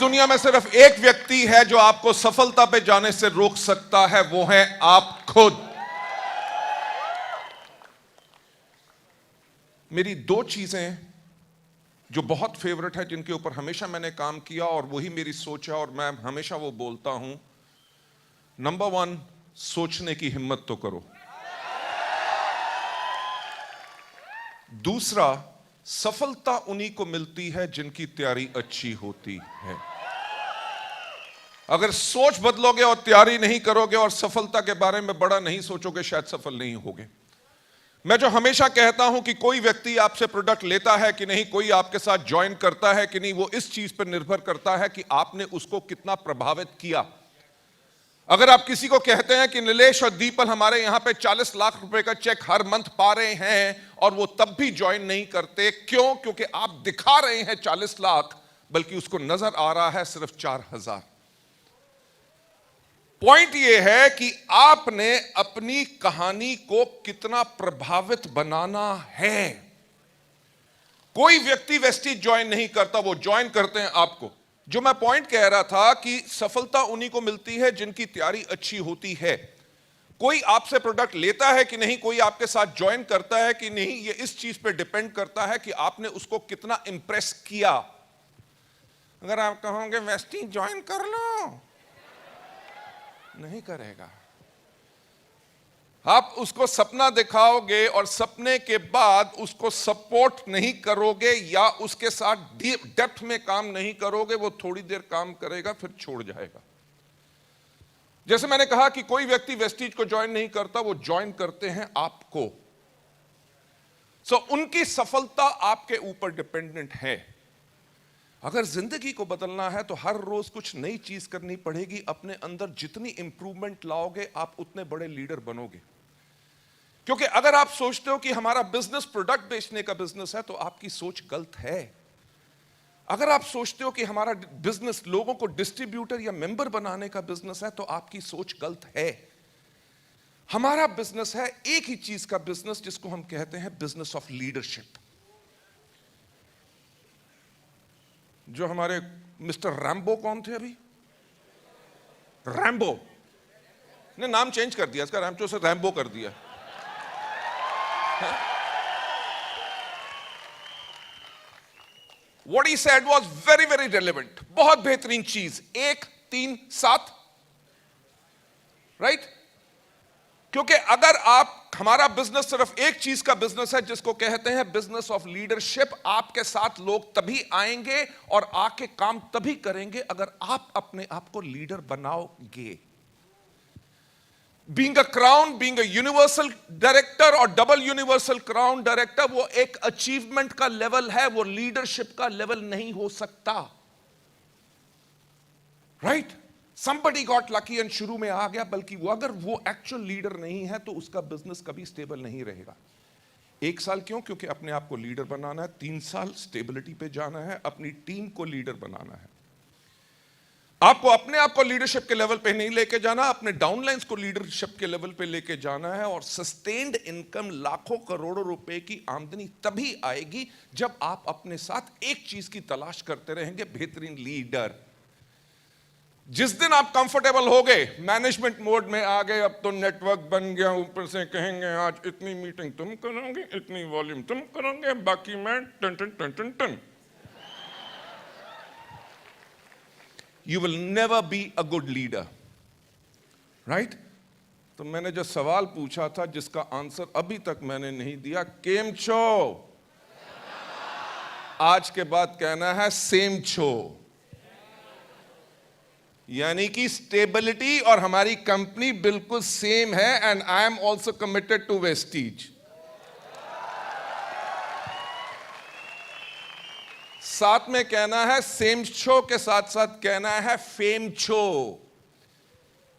दुनिया में सिर्फ एक व्यक्ति है जो आपको सफलता पे जाने से रोक सकता है, वो है आप खुद। मेरी दो चीजें जो बहुत फेवरेट है, जिनके ऊपर हमेशा मैंने काम किया और वही मेरी सोच है और मैं हमेशा वो बोलता हूं। नंबर 1, सोचने की हिम्मत तो करो। दूसरा, सफलता उन्हीं को मिलती है जिनकी तैयारी अच्छी होती है। अगर सोच बदलोगे और तैयारी नहीं करोगे और सफलता के बारे में बड़ा नहीं सोचोगे, शायद सफल नहीं होगे। मैं जो हमेशा कहता हूं कि कोई व्यक्ति आपसे प्रोडक्ट लेता है कि नहीं, कोई आपके साथ ज्वाइन करता है कि नहीं, वो इस चीज पर निर्भर करता है कि आपने उसको कितना प्रभावित किया। अगर आप किसी को कहते हैं कि नीलेश और दीपल हमारे यहां पे 40 लाख रुपए का चेक हर मंथ पा रहे हैं, और वो तब भी ज्वाइन नहीं करते, क्यों? क्योंकि आप दिखा रहे हैं 40 लाख, बल्कि उसको नजर आ रहा है सिर्फ 4000। पॉइंट ये है कि आपने अपनी कहानी को कितना प्रभावित बनाना है। कोई व्यक्ति वेस्टीज ज्वाइन नहीं करता, वो ज्वाइन करते हैं आपको। जो मैं पॉइंट कह रहा था कि सफलता उन्हीं को मिलती है जिनकी तैयारी अच्छी होती है। कोई आपसे प्रोडक्ट लेता है कि नहीं, कोई आपके साथ ज्वाइन करता है कि नहीं, ये इस चीज पे डिपेंड करता है कि आपने उसको कितना इंप्रेस किया। अगर आप कहोगे वेस्टीज ज्वाइन कर लो, नहीं करेगा। आप उसको सपना दिखाओगे और सपने के बाद उसको सपोर्ट नहीं करोगे या उसके साथ डेप्थ में काम नहीं करोगे, वो थोड़ी देर काम करेगा फिर छोड़ जाएगा। जैसे मैंने कहा कि कोई व्यक्ति वेस्टीज को ज्वाइन नहीं करता, वो ज्वाइन करते हैं आपको। उनकी सफलता आपके ऊपर डिपेंडेंट है। अगर जिंदगी को बदलना है तो हर रोज कुछ नई चीज करनी पड़ेगी। अपने अंदर जितनी इंप्रूवमेंट लाओगे, आप उतने बड़े लीडर बनोगे। क्योंकि अगर आप सोचते हो कि हमारा बिजनेस प्रोडक्ट बेचने का बिजनेस है, तो आपकी सोच गलत है। अगर आप सोचते हो कि हमारा बिजनेस लोगों को डिस्ट्रीब्यूटर या मेंबर बनाने का बिजनेस है, तो आपकी सोच गलत है। हमारा बिजनेस है एक ही चीज का बिजनेस, जिसको हम कहते हैं बिजनेस ऑफ लीडरशिप। जो हमारे मिस्टर रैम्बो, कौन थे अभी? रैम्बो ने नाम चेंज कर दिया, इसका रैम्बो से रैम्बो कर दिया। What he said was very very relevant, बहुत बेहतरीन चीज। 1 3 7, राइट? क्योंकि अगर आप, हमारा बिजनेस सिर्फ एक चीज का बिजनेस है जिसको कहते हैं बिजनेस ऑफ लीडरशिप। आपके साथ लोग तभी आएंगे और आके काम तभी करेंगे अगर आप अपने आप को लीडर बनाओगे। Being a crown, being a universal director और डबल यूनिवर्सल क्राउन डायरेक्टर, वो एक अचीवमेंट का लेवल है, वो लीडरशिप का लेवल नहीं हो सकता। Right? Somebody got lucky and शुरू में आ गया, बल्कि वो अगर वो एक्चुअल लीडर नहीं है तो उसका बिजनेस कभी स्टेबल नहीं रहेगा। 1 साल क्यों? क्योंकि अपने आप को लीडर बनाना है। 3 साल स्टेबिलिटी पे जाना है, अपनी टीम को लीडर बनाना है। आपको अपने आप को लीडरशिप के लेवल पे नहीं लेके जाना, अपने डाउनलाइंस को लीडरशिप के लेवल पे लेके जाना है। और सस्टेन्ड इनकम, लाखों करोड़ों रुपए की आमदनी तभी आएगी जब आप अपने साथ एक चीज की तलाश करते रहेंगे, बेहतरीन लीडर। जिस दिन आप कंफर्टेबल हो गए, मैनेजमेंट मोड में आ गए, अब तो नेटवर्क बन गया, ऊपर से कहेंगे आज इतनी मीटिंग तुम करोगे, इतनी वॉल्यूम तुम करोगे, बाकी मैं टन टन टन टन टन, you will never be a good leader. Right? तो मैंने जो सवाल पूछा था, जिसका आंसर अभी तक मैंने नहीं दिया, केम छो, आज के बाद कहना है सेम छो। यानी कि स्टेबिलिटी और हमारी कंपनी बिल्कुल सेम है। And I am also committed to Vestige. साथ में कहना है सेम शो के साथ साथ कहना है फेम शो।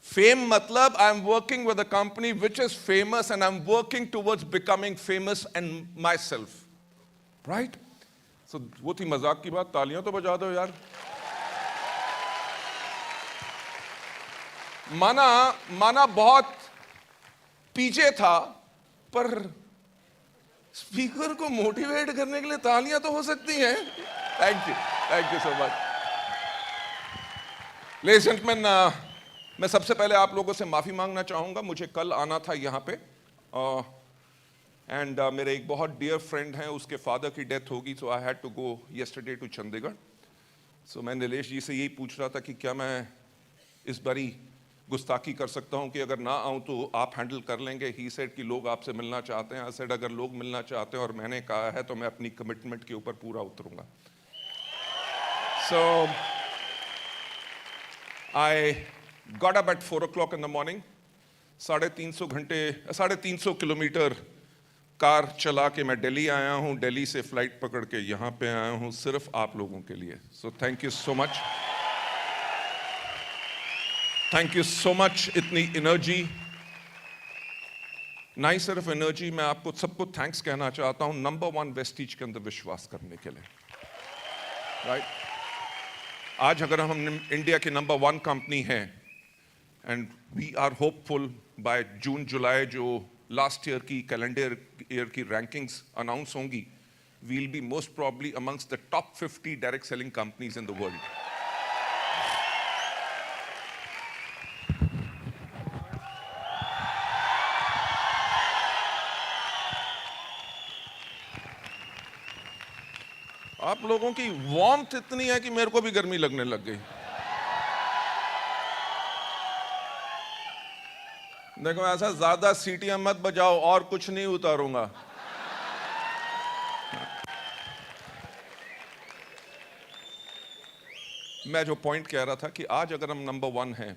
फेम मतलब I am working with a company which is famous and I am working towards becoming famous and my self. Right? So वो थी मजाक की बात, तालियां तो बजा दो यार। माना बहुत पीछे था, पर स्पीकर को मोटिवेट करने के लिए तालियां तो हो सकती हैं। Thank you so much. Ladies and gentleman, मैं सबसे पहले आप लोगों से माफ़ी मांगना चाहूँगा। मुझे कल आना था यहाँ पे एंड मेरे एक बहुत डियर फ्रेंड हैं, उसके फादर की डेथ होगी, so I had to go yesterday to Chandigarh. So मैं नीलेश जी से यही पूछ रहा था कि क्या मैं इस बारी गुस्ताखी कर सकता हूँ कि अगर ना आऊँ तो आप हैंडल कर लेंगे। ही सेड कि लोग आपसे मिलना चाहते हैं। आई सेड अगर लोग मिलना चाहते हैं और मैंने कहा है तो मैं अपनी कमिटमेंट के ऊपर पूरा उतरूंगा। सो I got up at 4 o'clock in the morning. 350 kilometre car चला के मैं दिल्ली आया हूँ। दिल्ली से फ्लाइट पकड़ के यहाँ पे आया हूँ सिर्फ आप लोगों के लिए। So thank you so much, thank you so much. इतनी एनर्जी, ना ही सिर्फ एनर्जी, मैं आपको सबको थैंक्स कहना चाहता हूँ नंबर 1 वेस्टीज के अंदर विश्वास करने के लिए। राइट, आज अगर हम इंडिया की नंबर 1 कंपनी हैं and we are hopeful by June July जो लास्ट ईयर की कैलेंडर ईयर की रैंकिंग्स अनाउंस होंगी, we will be most probably amongst the top 50 direct selling companies in the world. आप लोगों की वार्मथ इतनी है कि मेरे को भी गर्मी लगने लग गई। देखो, ऐसा ज्यादा सीटियां मत बजाओ और कुछ नहीं उतारूंगा। मैं जो पॉइंट कह रहा था कि आज अगर हम नंबर 1 हैं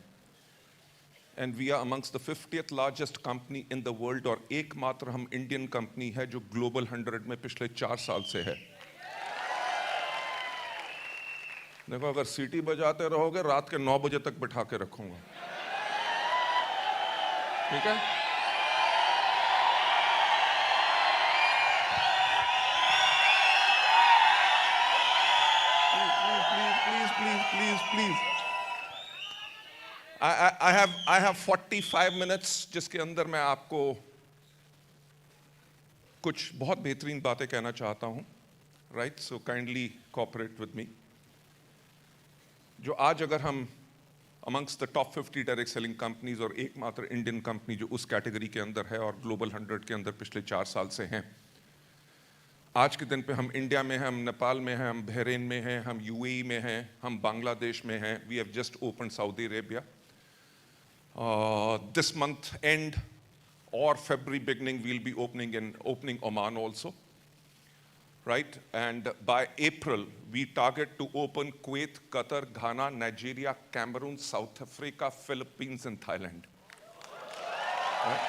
and we are amongst the 50th largest company in the world, और एकमात्र हम इंडियन कंपनी है जो ग्लोबल 100 में पिछले 4 साल से है। देखो, अगर सीटी बजाते रहोगे रात के 9 बजे तक बिठा के रखूंगा, ठीक है? प्लीज I have 45 minutes जिसके अंदर मैं आपको कुछ बहुत बेहतरीन बातें कहना चाहता हूं। Right, so kindly cooperate with me. जो आज अगर हम amongst the top 50 direct selling companies और एकमात्र इंडियन कंपनी जो उस कैटेगरी के अंदर है और ग्लोबल 100 के अंदर पिछले 4 साल से हैं, आज के दिन पे हम इंडिया में हैं, हम नेपाल में हैं, हम बहरीन में हैं, हम यूएई में हैं, हम बांग्लादेश में हैं। We have just open Saudi Arabia. This month end or February beginning we'll be opening Oman also, right? And by April we target to open Kuwait, Qatar, Ghana, Nigeria, Cameroon, South Africa, Philippines and Thailand. Right?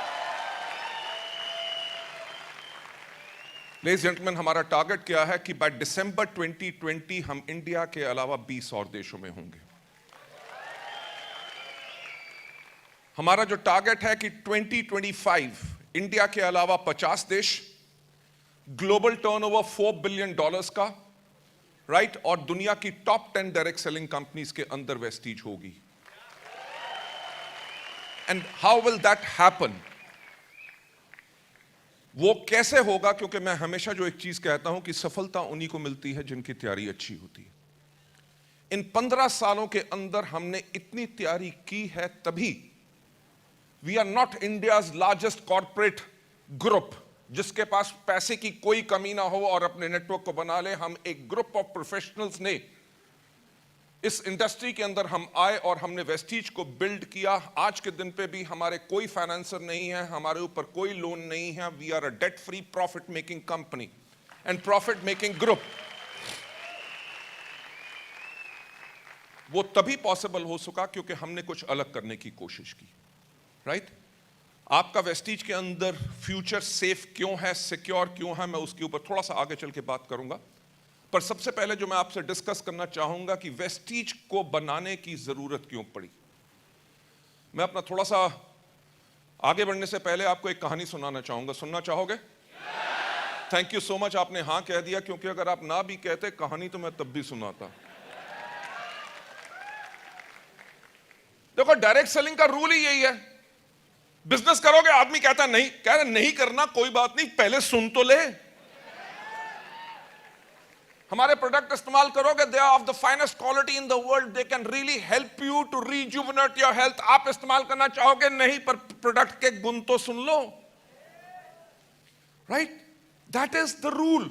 Ladies and gentlemen, हमारा target क्या है कि by December 2020 हम India के अलावा 20 और देशों में होंगे। हमारा जो टारगेट है कि 2025 इंडिया के अलावा 50 देश, ग्लोबल टर्नओवर $4 बिलियन का, राइट, और दुनिया की टॉप 10 डायरेक्ट सेलिंग कंपनीज के अंदर वेस्टीज होगी। And how will that happen? वो कैसे होगा? क्योंकि मैं हमेशा जो एक चीज कहता हूं कि सफलता उन्हीं को मिलती है जिनकी तैयारी अच्छी होती है। इन 15 सालों के अंदर हमने इतनी तैयारी की है, तभी we are not India's largest corporate group जिसके पास पैसे की कोई कमी ना हो और अपने नेटवर्क को बना ले। हम एक ग्रुप ऑफ प्रोफेशनल्स ने इस इंडस्ट्री के अंदर हम आए और हमने वेस्टीज को बिल्ड किया। आज के दिन पे भी हमारे कोई फाइनेंसर नहीं है, हमारे ऊपर कोई लोन नहीं है। We are a debt free profit making company and profit making group. वो तभी पॉसिबल हो सका क्योंकि हमने कुछ अलग करने की कोशिश की। राइट, आपका वेस्टीज के अंदर फ्यूचर सेफ क्यों है, सिक्योर क्यों है, मैं उसके ऊपर थोड़ा सा आगे चल के बात करूंगा। पर सबसे पहले जो मैं आपसे डिस्कस करना चाहूंगा कि वेस्टीज को बनाने की जरूरत क्यों पड़ी। मैं अपना थोड़ा सा आगे बढ़ने से पहले आपको एक कहानी सुनाना चाहूंगा। सुनना चाहोगे? थैंक यू सो मच, आपने हां कह दिया, क्योंकि अगर आप ना भी कहते कहानी तो मैं तब भी सुनाता। देखो, डायरेक्ट सेलिंग का रूल ही यही है। बिजनेस करोगे, आदमी कहता नहीं, कह रहे नहीं करना, कोई बात नहीं, पहले सुन तो ले। हमारे प्रोडक्ट इस्तेमाल करोगे, they are of the finest quality in the world, they can really help you to rejuvenate your health. आप इस्तेमाल करना चाहोगे नहीं, पर प्रोडक्ट के गुण तो सुन लो, right? That is the rule.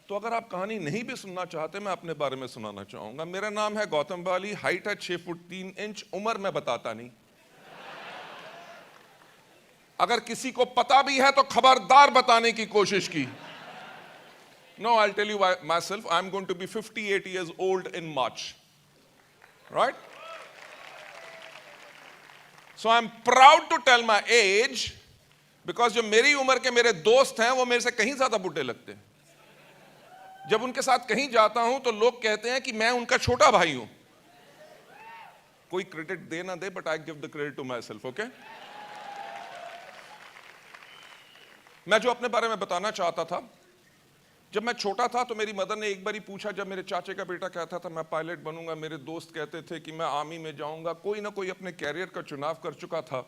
तो अगर आप कहानी नहीं भी सुनना चाहते, मैं अपने बारे में सुनाना चाहूंगा। मेरा नाम है गौतम बाली, हाइट है 6 फुट 3 इंच, उम्र मैं बताता नहीं। अगर किसी को पता भी है तो खबरदार बताने की कोशिश की। No, I'll tell you myself, I'm going to be 58 years old in March. Right? So I'm proud to tell my age, because जो मेरी उम्र के मेरे दोस्त हैं वो मेरे से कहीं ज्यादा बुढ़े लगते हैं। जब उनके साथ कहीं जाता हूं तो लोग कहते हैं कि मैं उनका छोटा भाई हूं। कोई क्रेडिट दे ना दे, but I give the credit to my self, okay? मैं जो अपने बारे में बताना चाहता था, जब मैं छोटा था तो मेरी मदर ने एक बार ही पूछा, जब मेरे चाचे का बेटा कहता था मैं पायलट बनूंगा, मेरे दोस्त कहते थे कि मैं आर्मी में जाऊंगा, कोई ना कोई अपने कैरियर का चुनाव कर चुका था।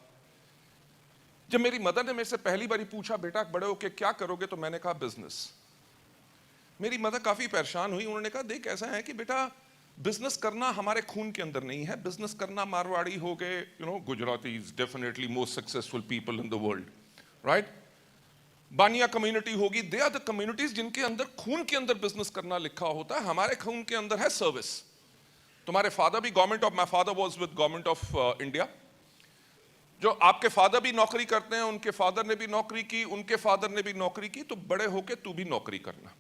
जब मेरी मदर ने मेरे से पहली बार पूछा बेटा बड़े होके क्या करोगे, तो मैंने कहा बिजनेस। मेरी मदर काफी परेशान हुई। उन्होंने कहा देख ऐसा है कि बेटा बिजनेस करना हमारे खून के अंदर नहीं है, बिजनेस करना मारवाड़ी हो गए, Gujarati is definitely most successful people in the world, right? Baniya community होगी, दे आर द कम्युनिटीज जिनके अंदर खून के अंदर बिजनेस करना लिखा होता है। हमारे खून के अंदर है सर्विस। तुम्हारे फादर भी government of, my father was with government of India. जो आपके फादर भी नौकरी करते हैं, उनके फादर ने भी नौकरी की, उनके फादर ने भी नौकरी की, तो बड़े होके तू भी नौकरी करना।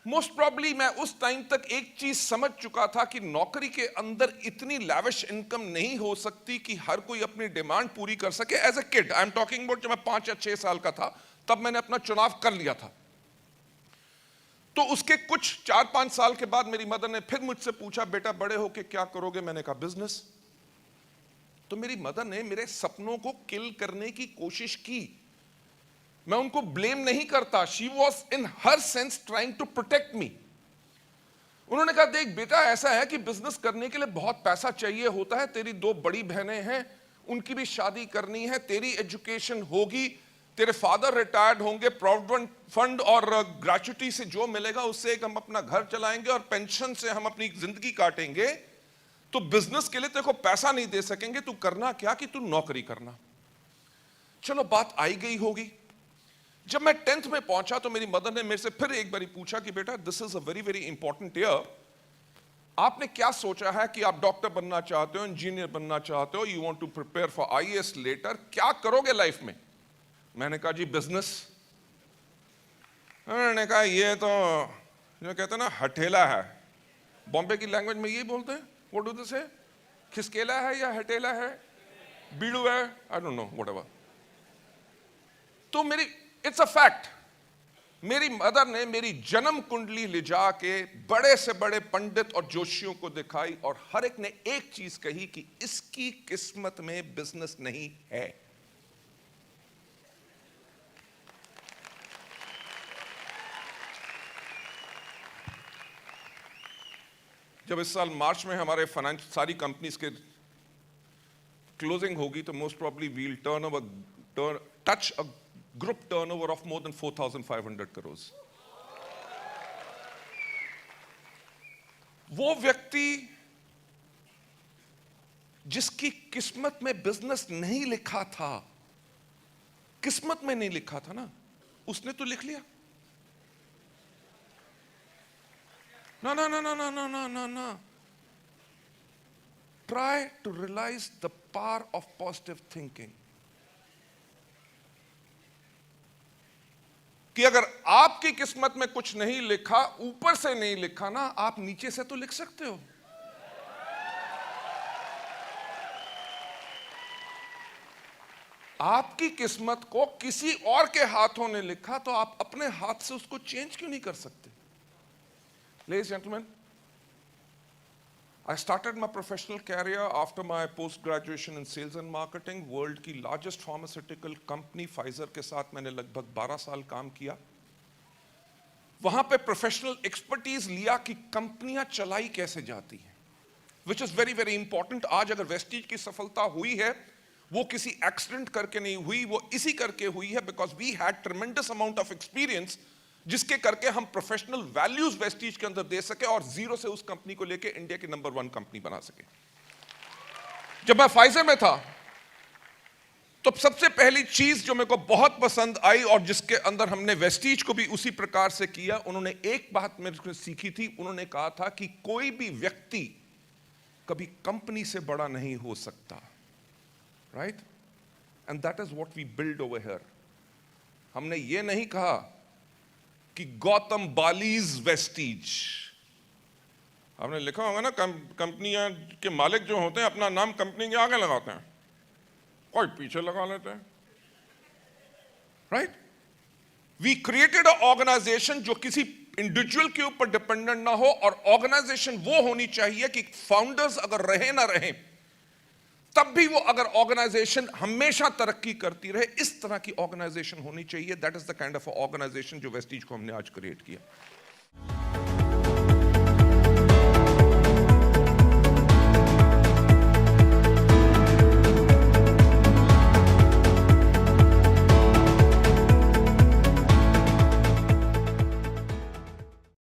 मोस्ट प्रॉब्ली मैं उस टाइम तक एक चीज समझ चुका था कि नौकरी के अंदर इतनी लैविश इनकम नहीं हो सकती कि हर कोई अपनी डिमांड पूरी कर सके। As a kid, I am talking about, जब मैं 5 या 6 साल का था, तब मैंने अपना चुनाव कर लिया था। तो उसके कुछ 4-5 साल के बाद मेरी मदर ने फिर मुझसे पूछा बेटा बड़े होके क्या करोगे, मैंने कहा बिजनेस। तो मेरी मदर ने मेरे सपनों को किल करने की कोशिश की। मैं उनको ब्लेम नहीं करता, she was in her sense trying to protect me. उन्होंने कहा देख बेटा ऐसा है कि बिजनेस करने के लिए बहुत पैसा चाहिए होता है, तेरी 2 बड़ी बहनें हैं, उनकी भी शादी करनी है, तेरी एजुकेशन होगी, तेरे फादर रिटायर्ड होंगे, प्रोविडेंट फंड और ग्रेचुटी से जो मिलेगा उससे हम अपना घर चलाएंगे और पेंशन से हम अपनी जिंदगी काटेंगे, तो बिजनेस के लिए तेरे को पैसा नहीं दे सकेंगे, तू करना क्या कि तू नौकरी करना। चलो बात आई गई होगी। जब मैं 10th में पहुंचा तो मेरी मदर ने मेरे से फिर एक बार पूछा कि बेटा this is a very very important year, आपने क्या सोचा है कि आप डॉक्टर बनना चाहते हो, इंजीनियर बनना चाहते हो, you want to prepare for IAS later, क्या करोगे लाइफ में? मैंने कहा जी बिजनेस। उन्होंने कहा ये तो जो कहते हैं ना हठेला है, बॉम्बे की लैंग्वेज में यही बोलते हैं, व्हाट डू दे से, खिसकेला है या हठेला है, बीड़ू है, आई डोंट नो व्हाटएवर। तो मेरी इट्स अ फैक्ट, मेरी मदर ने मेरी जन्म कुंडली ले जाके बड़े से बड़े पंडित और जोशियों को दिखाई और हर एक ने एक चीज कही कि इसकी किस्मत में बिजनेस नहीं है। जब इस साल मार्च में हमारे फाइनेंस सारी कंपनीज के क्लोजिंग होगी तो most probably will touch a group turnover of more than 4,500 crore. वो व्यक्ति जिसकी किस्मत में बिजनेस नहीं लिखा था, किस्मत में नहीं लिखा था ना, उसने तो लिख लिया। No, no, no, no, no, no, no, no, no. Try to realize the power of positive thinking. कि अगर आपकी किस्मत में कुछ नहीं लिखा, ऊपर से नहीं लिखा ना, आप नीचे से तो लिख सकते हो। आपकी किस्मत को किसी और के हाथों ने लिखा तो आप अपने हाथ से उसको चेंज क्यों नहीं कर सकते? Ladies and gentlemen, I started my professional career after my post-graduation in sales and marketing. World की largest pharmaceutical company Pfizer के साथ मैंने लगभग 12 साल काम किया। वहाँ पे professional expertise लिया कि कंपनियां चलाई कैसे जाती हैं, which is very very important. आज अगर वेस्टीज की सफलता हुई है, वो किसी एक्सीडेंट करके नहीं हुई, वो इसी करके हुई है because we had tremendous amount of experience जिसके करके हम प्रोफेशनल वैल्यूज वेस्टीज के अंदर दे सके और जीरो से उस कंपनी को लेके इंडिया की नंबर 1 कंपनी बना सके। जब मैं फाइजर में था तो सबसे पहली चीज जो मेरे को बहुत पसंद आई और जिसके अंदर हमने वेस्टीज को भी उसी प्रकार से किया, उन्होंने एक बात मेरे को सीखी थी। उन्होंने कहा था कि कोई भी व्यक्ति कभी कंपनी से बड़ा नहीं हो सकता, right? And that is what we build over here. हमने ये नहीं कहा कि गौतम बालीज वेस्टीज। आपने लिखा होगा ना, कंपनियां के मालिक जो होते हैं अपना नाम कंपनी के आगे लगाते हैं, कोई पीछे लगा लेते हैं, right? We created a organisation जो किसी इंडिविजुअल के ऊपर डिपेंडेंट ना हो, और ऑर्गेनाइजेशन वो होनी चाहिए कि फाउंडर्स अगर रहे ना रहे तब भी वो, अगर ऑर्गेनाइजेशन हमेशा तरक्की करती रहे, इस तरह की ऑर्गेनाइजेशन होनी चाहिए। That is the kind of organisation जो वेस्टीज को हमने आज क्रिएट किया।